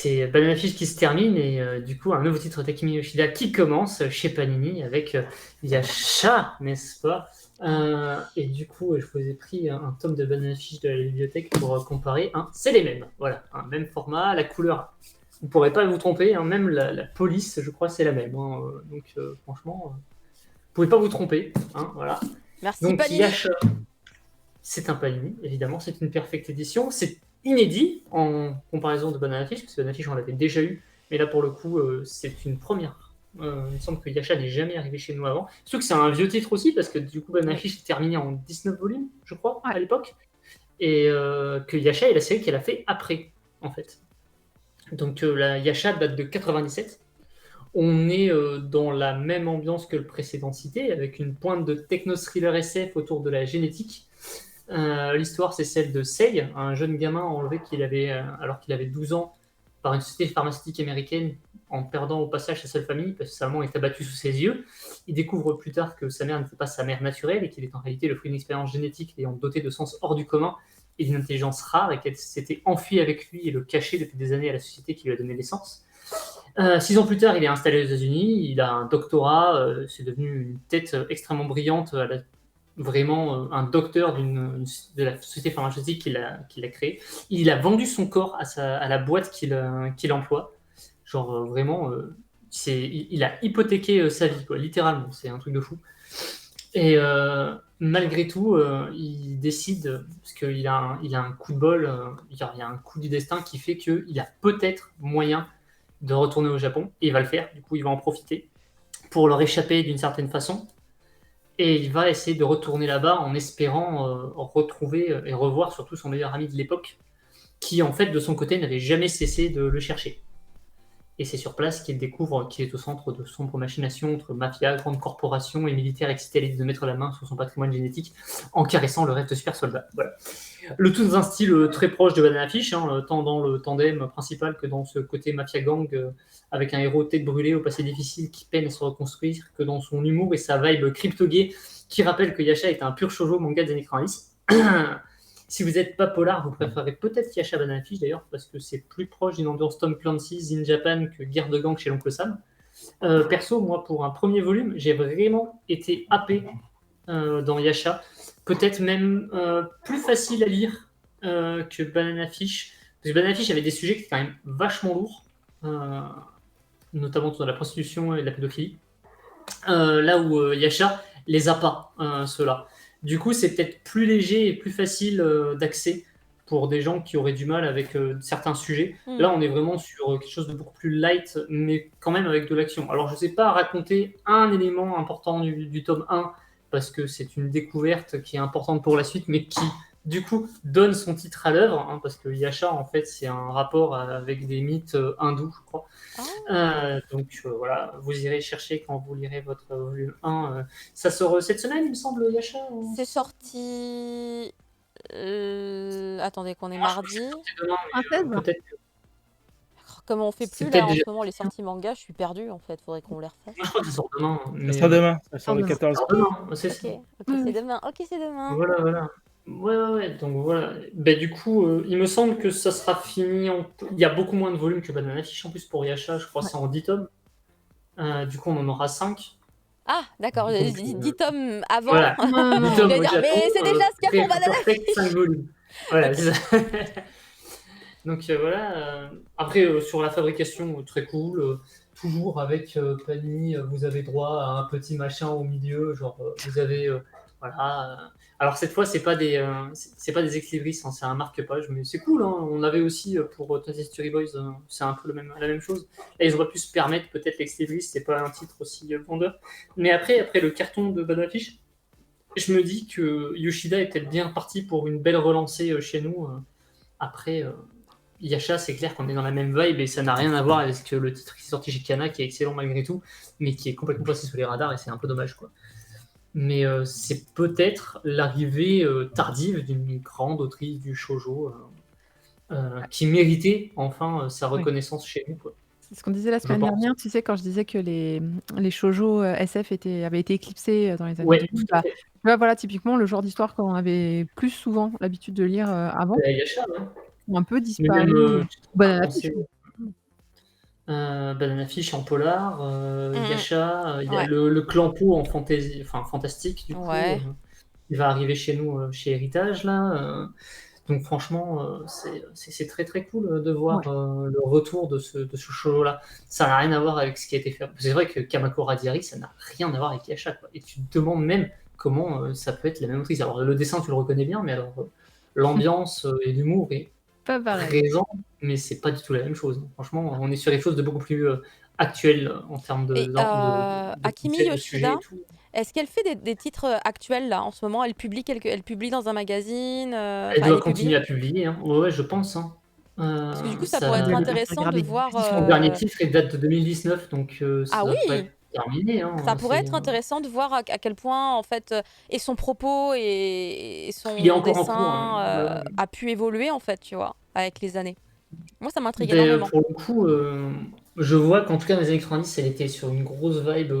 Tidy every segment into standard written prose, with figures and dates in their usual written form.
c'est Banana Fish qui se termine et du coup un nouveau titre d'Akimi Yoshida qui commence chez Panini avec Yasha, n'est-ce pas? Et du coup, je vous ai pris un tome de Banana Fish de la bibliothèque pour comparer. Hein. C'est les mêmes, voilà, un même format, la couleur. Vous ne pourrez pas vous tromper, hein, même la police, je crois, c'est la même. Hein, donc franchement, vous ne pouvez pas vous tromper. Hein, voilà. Merci Donc Panini. Yasha, c'est un Panini, évidemment, c'est une perfecte édition. C'est inédit en comparaison de Banana Fish, parce que Banana Fish, on l'avait déjà eu, mais là, pour le coup, c'est une première. Il me semble que Yasha n'est jamais arrivé chez nous avant. Surtout que c'est un vieux titre aussi, parce que du coup, Banana Fish est terminé en 19 volumes, je crois, à l'époque, et que Yasha est la série qu'elle a fait après, en fait. Donc la Yasha date de 97. On est dans la même ambiance que le précédent cité, avec une pointe de techno-thriller SF autour de la génétique. L'histoire, c'est celle de Sei, un jeune gamin enlevé alors qu'il avait 12 ans par une société pharmaceutique américaine en perdant au passage sa seule famille parce que sa maman est abattue sous ses yeux. Il découvre plus tard que sa mère n'était pas sa mère naturelle et qu'il est en réalité le fruit d'une expérience génétique l'ayant doté de sens hors du commun et d'une intelligence rare et qu'elle s'était enfuie avec lui et le cachait depuis des années à la société qui lui a donné naissance. 6 ans plus tard, il est installé aux États-Unis, il a un doctorat, c'est devenu une tête extrêmement brillante vraiment un docteur de la société pharmaceutique qu'il a créée. Il a vendu son corps à la boîte qu'il emploie. Genre vraiment, il a hypothéqué sa vie, quoi, littéralement. C'est un truc de fou. Et malgré tout, il décide, parce qu'il a un coup de bol, il y a un coup du destin qui fait qu'il a peut-être moyen de retourner au Japon, et il va le faire. Du coup, il va en profiter pour leur échapper d'une certaine façon. Et il va essayer de retourner là-bas en espérant retrouver et revoir surtout son meilleur ami de l'époque, qui en fait de son côté n'avait jamais cessé de le chercher. Et c'est sur place qu'il découvre qu'il est au centre de sombres machinations entre mafia, grandes corporations et militaires excités à l'idée de mettre la main sur son patrimoine génétique en caressant le rêve de super soldat. Voilà. Le tout dans un style très proche de Banana Fish, hein, tant dans le tandem principal que dans ce côté mafia gang avec un héros tête brûlée au passé difficile qui peine à se reconstruire, que dans son humour et sa vibe crypto-gay qui rappelle que Yasha est un pur shoujo manga des années 90. Si vous n'êtes pas polar, vous préférez peut-être Yasha Banana Fish d'ailleurs, parce que c'est plus proche d'une ambiance Tom Clancy's in Japan que Guerre de gang chez l'oncle Sam. Perso, moi, pour un premier volume, j'ai vraiment été happé dans Yasha. Peut-être même plus facile à lire que Banana Fish. Parce que Banana Fish avait des sujets qui étaient quand même vachement lourds, notamment autour de la prostitution et de la pédophilie. Là où Yasha les a pas, ceux-là. Du coup, c'est peut-être plus léger et plus facile d'accès pour des gens qui auraient du mal avec certains sujets. Là, on est vraiment sur quelque chose de beaucoup plus light, mais quand même avec de l'action. Alors, je ne sais pas raconter un élément important du tome 1, parce que c'est une découverte qui est importante pour la suite, mais qui, du coup, donne son titre à l'œuvre, hein, parce que Yasha, en fait, c'est un rapport avec des mythes hindous, je crois. Donc voilà, vous irez chercher quand vous lirez votre volume 1. Ça sort cette semaine, il me semble, Yasha C'est sorti... attendez, qu'on est mardi. Peut-être que... Comme on fait plus C'est là peut-être en ce déjà... moment les sorties manga, je suis perdue en fait, faudrait qu'on les refasse. Moi, je crois que ça sort demain. Mais... Ça sort demain, ça sort le 14. Ok, c'est demain. Ok, c'est demain. Voilà. Ouais. Donc voilà. Ben, du coup, il me semble que ça sera fini. Il y a beaucoup moins de volumes que Banana Fish en plus pour Yasha. Je crois que c'est en 10 tomes. Du coup, on en aura 5. Ah, d'accord, j'ai dit 10 tomes avant. Voilà. 10 tomes dire, mais c'est déjà ce qu'il y a pour Banana Fish. 5 volumes. Voilà, c'est ça. Donc voilà. Après, sur la fabrication, très cool. Toujours avec Panini, vous avez droit à un petit machin au milieu. Genre, vous avez. Voilà. Alors cette fois, c'est pas des ex-libris, hein, c'est un marque-page, mais c'est cool. Hein. On avait aussi pour Twisted Story Boys, c'est un peu la même chose. Là, ils auraient pu se permettre peut-être l'ex-libris, c'est pas un titre aussi vendeur. Mais après le carton de Banana Fish, je me dis que Yoshida est peut-être bien parti pour une belle relancée chez nous. Après, Yasha, c'est clair qu'on est dans la même vibe et ça n'a rien à voir avec le titre qui est sorti chez Kana, qui est excellent malgré tout, mais qui est complètement passé sous les radars et c'est un peu dommage, quoi. Mais c'est peut-être l'arrivée tardive d'une grande autrice du shoujo qui méritait enfin sa reconnaissance chez nous, quoi. C'est ce qu'on disait la semaine dernière, tu sais, quand je disais que les shoujo SF avaient été éclipsés dans les années 2000. Bah, tu vois, voilà, typiquement, le genre d'histoire qu'on avait plus souvent l'habitude de lire avant, Yasha, ouais. ont un peu disparu. Banana Fish. Banana Fish en polar, Mm, Yasha, il y a ouais. le clan Po en fantasy, enfin fantastique du coup, Ouais. il va arriver chez nous, chez Héritage là. Donc franchement, c'est très très cool de voir Ouais. le retour de ce show-là. Ça n'a rien à voir avec ce qui a été fait. C'est vrai que Kamakura Diary, ça n'a rien à voir avec Yasha, quoi. Et tu te demandes même comment ça peut être la même autrice. Alors le dessin, tu le reconnais bien, mais alors l'ambiance et l'humour est Pas pareil. présent, mais c'est pas du tout la même chose. Franchement, on est sur quelque chose de beaucoup plus actuel en termes Et de Akimi concept, de sujet Yoshida, et tout. est-ce qu'elle fait des titres actuels là en ce moment? Elle publie dans un magazine, Elle enfin elle doit est publiée? continuer à publier, hein. Ouais, ouais, je pense, hein. Parce que du coup ça pourrait Je être Ça... vais vérifier, intéressant de regarder. voir. Son dernier titre, il date de 2019, donc Ah ça doit pas oui! être terminé, hein. Ça pourrait C'est, être intéressant de voir à quel point en fait, et son propos et il est son encore en cours, hein. dessin, Ouais, ouais. a pu évoluer en fait, tu vois? Avec les années. Moi ça m'intrigue Ben, énormément. pour le coup, je vois qu'en tout cas dans les années 90, elle était sur une grosse vibe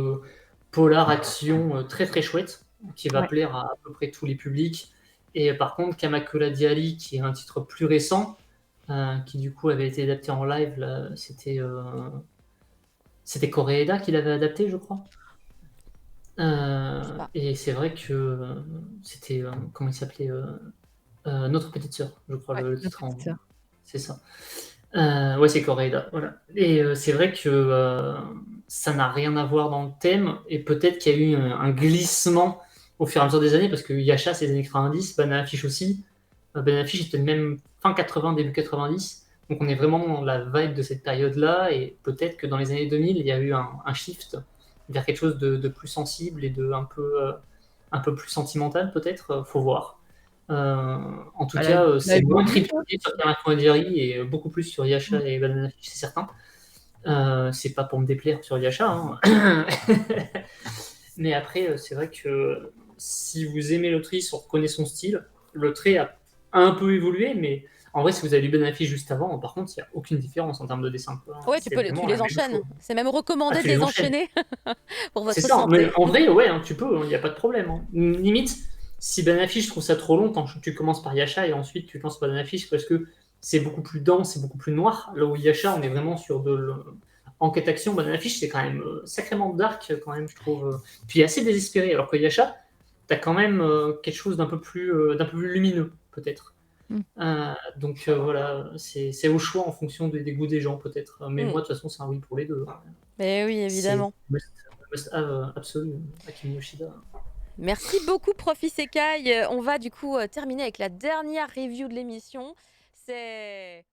polar action très très chouette, qui va Ouais. plaire à peu près tous les publics. Et par contre, Kamakura Diary, qui est un titre plus récent, qui du coup avait été adapté en live, là, c'était Koreeda qui l'avait adapté, je crois. Je sais pas. Et c'est vrai que c'était, comment il s'appelait, Notre petite sœur, je crois, Ouais, le notre titre petite sœur. c'est ça. Ouais, c'est Koreeda, voilà. Et c'est vrai que ça n'a rien à voir dans le thème, et peut-être qu'il y a eu un glissement au fur et à mesure des années, parce que Yasha, c'est les années 90, Banana Fish aussi. Banana Fish, c'était même fin 80, début 90. Donc on est vraiment dans la vibe de cette période-là, et peut-être que dans les années 2000, il y a eu un shift vers quelque chose de plus sensible et de un peu plus sentimental, peut-être, faut voir. En tout Elle a cas, elle a c'est moins évolué, quoi. critiqué sur Kamakura Diary et beaucoup plus sur Mmh. Yasha et Banana Fish, c'est certain. C'est pas pour me déplaire sur Yasha, hein. Mais après, c'est vrai que si vous aimez l'autrice, on reconnaît son style. Le trait a un peu évolué, mais en vrai, si vous avez lu Banana Fish juste avant, par contre, il n'y a aucune différence en termes de dessin, quoi. Ouais, C'est tu vraiment les la même chose. enchaînes. C'est même Ah, recommandé tu de les les enchaînes. enchaîner pour C'est votre ça, hein. Mais santé. en vrai, ouais, hein, tu peux, il n'y a pas de problème, hein. Limite, si Banana Fish, je trouve ça trop long, tu commences par Yasha et ensuite tu lances Banana Fish parce que c'est beaucoup plus dense, c'est beaucoup plus noir. Là où Yasha, on est vraiment sur enquête-action. Banana Fish, c'est quand même sacrément dark, quand même, je trouve. Puis assez désespéré. Alors que Yasha, t'as quand même quelque chose d'un peu plus lumineux, peut-être. Mmh. Donc voilà, c'est au choix en fonction des goûts des gens, peut-être. Mais Mmh. moi, de toute façon, c'est un oui pour les deux, hein. Mais oui, C'est évidemment. must have absolu, Akimi Yoshida. Merci beaucoup, Prof. Isekai. On va du coup terminer avec la dernière review de l'émission. C'est